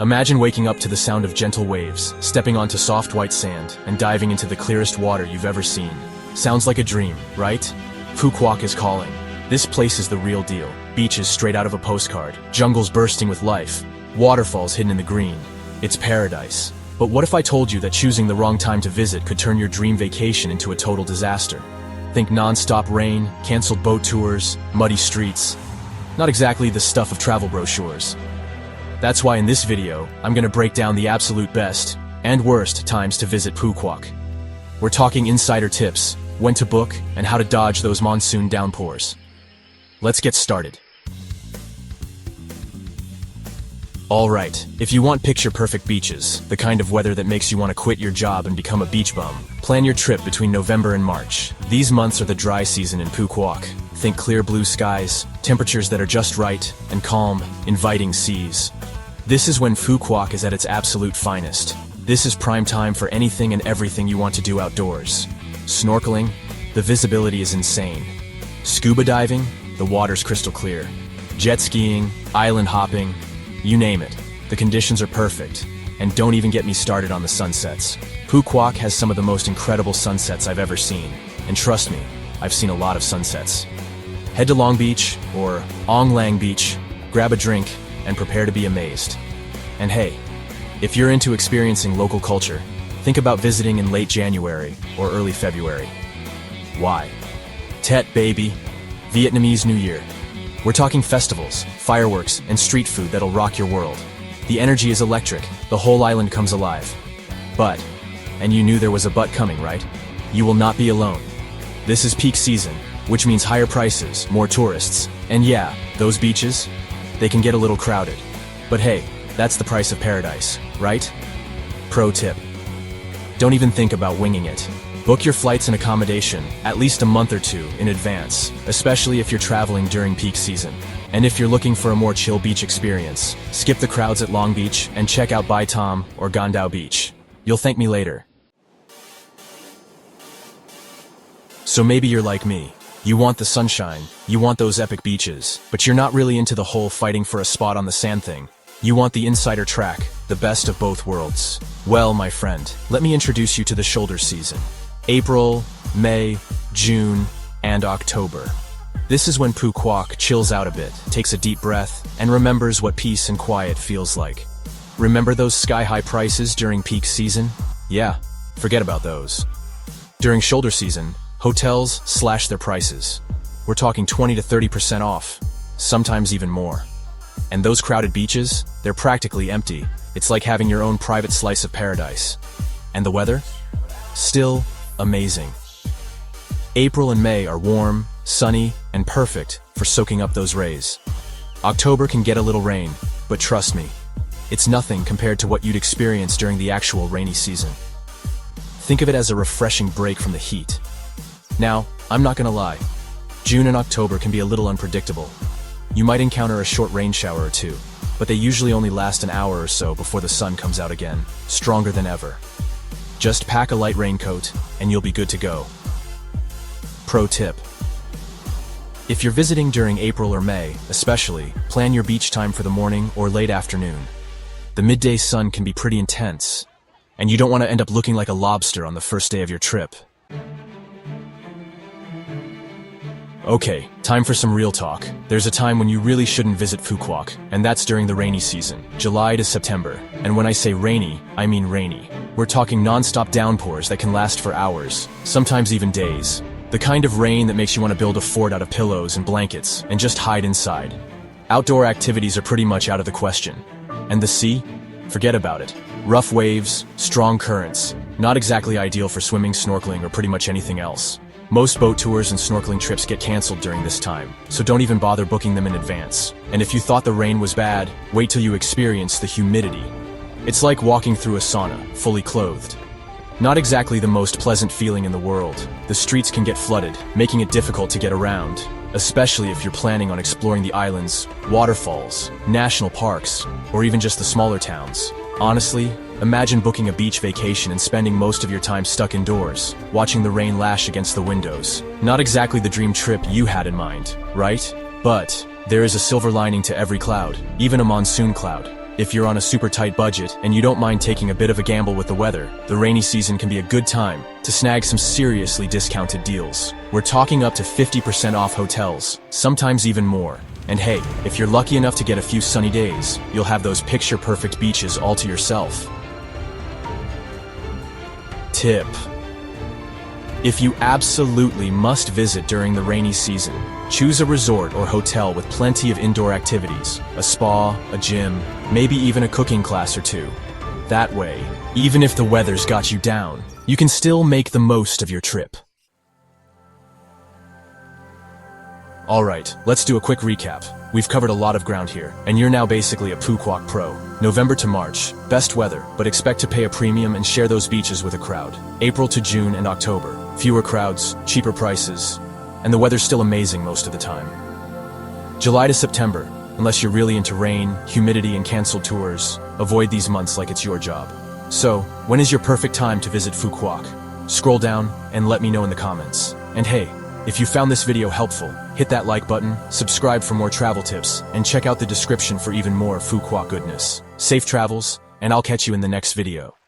Imagine waking up to the sound of gentle waves, stepping onto soft white sand, and diving into the clearest water you've ever seen. Sounds like a dream, right? Phu Quoc is calling. This place is the real deal. Beaches straight out of a postcard, jungles bursting with life, waterfalls hidden in the green. It's paradise. But what if I told you that choosing the wrong time to visit could turn your dream vacation into a total disaster? Think non-stop rain, canceled boat tours, muddy streets. Not exactly the stuff of travel brochures. That's why in this video, I'm gonna break down the absolute best and worst times to visit Phu Quoc. We're talking insider tips, when to book, and how to dodge those monsoon downpours. Let's get started. Alright, if you want picture-perfect beaches, the kind of weather that makes you want to quit your job and become a beach bum, plan your trip between November and March. These months are the dry season in Phu Quoc. Think clear blue skies, temperatures that are just right, and calm, inviting seas. This is when Phu Quoc is at its absolute finest. This is prime time for anything and everything you want to do outdoors. Snorkeling, the visibility is insane. Scuba diving, the water's crystal clear. Jet skiing, island hopping, you name it. The conditions are perfect. And don't even get me started on the sunsets. Phu Quoc has some of the most incredible sunsets I've ever seen. And trust me, I've seen a lot of sunsets. Head to Long Beach, or Ong Lang Beach, grab a drink, and prepare to be amazed. And hey, if you're into experiencing local culture, think about visiting in late January or early February. Why? Tet baby, Vietnamese New Year. We're talking festivals, fireworks, and street food that'll rock your world. The energy is electric, the whole island comes alive. But, and you knew there was a but coming, right? You will not be alone. This is peak season, which means higher prices, more tourists, and yeah, those beaches, they can get a little crowded. But hey, that's the price of paradise, right? Pro tip. Don't even think about winging it. Book your flights and accommodation at least a month or two in advance, especially if you're traveling during peak season. And if you're looking for a more chill beach experience, skip the crowds at Long Beach and check out Bai Thom or Ganh Dau Beach. You'll thank me later. So maybe you're like me. You want the sunshine, you want those epic beaches, but you're not really into the whole fighting for a spot on the sand thing. You want the insider track, the best of both worlds. Well, my friend, let me introduce you to the shoulder season. April, May, June, and October. This is when Phu Quoc chills out a bit, takes a deep breath, and remembers what peace and quiet feels like. Remember those sky-high prices during peak season? Yeah, forget about those. During shoulder season, hotels slash their prices. We're talking 20 to 30% off, sometimes even more. And those crowded beaches, they're practically empty. It's like having your own private slice of paradise. And the weather? Still amazing. April and May are warm, sunny, and perfect for soaking up those rays. October can get a little rain, but trust me, it's nothing compared to what you'd experience during the actual rainy season. Think of it as a refreshing break from the heat. Now, I'm not gonna lie, June and October can be a little unpredictable. You might encounter a short rain shower or two, but they usually only last an hour or so before the sun comes out again, stronger than ever. Just pack a light raincoat, and you'll be good to go. Pro tip. If you're visiting during April or May, especially, plan your beach time for the morning or late afternoon. The midday sun can be pretty intense, and you don't want to end up looking like a lobster on the first day of your trip. Okay, time for some real talk. There's a time when you really shouldn't visit Phu Quoc, and that's during the rainy season, July to September. And when I say rainy, I mean rainy. We're talking non-stop downpours that can last for hours, sometimes even days. The kind of rain that makes you want to build a fort out of pillows and blankets and just hide inside. Outdoor activities are pretty much out of the question. And the sea? Forget about it. Rough waves, strong currents, not exactly ideal for swimming, snorkeling, or pretty much anything else. Most boat tours and snorkeling trips get canceled during this time, so don't even bother booking them in advance. And if you thought the rain was bad, wait till you experience the humidity. It's like walking through a sauna, fully clothed. Not exactly the most pleasant feeling in the world. The streets can get flooded, making it difficult to get around, especially if you're planning on exploring the islands, waterfalls, national parks, or even just the smaller towns. Honestly, imagine booking a beach vacation and spending most of your time stuck indoors, watching the rain lash against the windows. Not exactly the dream trip you had in mind, right? But there is a silver lining to every cloud, even a monsoon cloud. If you're on a super tight budget and you don't mind taking a bit of a gamble with the weather, the rainy season can be a good time to snag some seriously discounted deals. We're talking up to 50% off hotels, sometimes even more. And hey, if you're lucky enough to get a few sunny days, you'll have those picture-perfect beaches all to yourself. Tip: if you absolutely must visit during the rainy season, choose a resort or hotel with plenty of indoor activities, a spa, a gym, maybe even a cooking class or two. That way, even if the weather's got you down, you can still make the most of your trip. Alright, let's do a quick recap. We've covered a lot of ground here, and you're now basically a Phu Quoc pro. November to March, best weather, but expect to pay a premium and share those beaches with a crowd. April to June and October, fewer crowds, cheaper prices, and the weather's still amazing most of the time. July to September, unless you're really into rain, humidity, and canceled tours, avoid these months like it's your job. So, when is your perfect time to visit Phu Quoc? Scroll down and let me know in the comments. And hey, if you found this video helpful, hit that like button, subscribe for more travel tips, and check out the description for even more Phu Quoc goodness. Safe travels, and I'll catch you in the next video.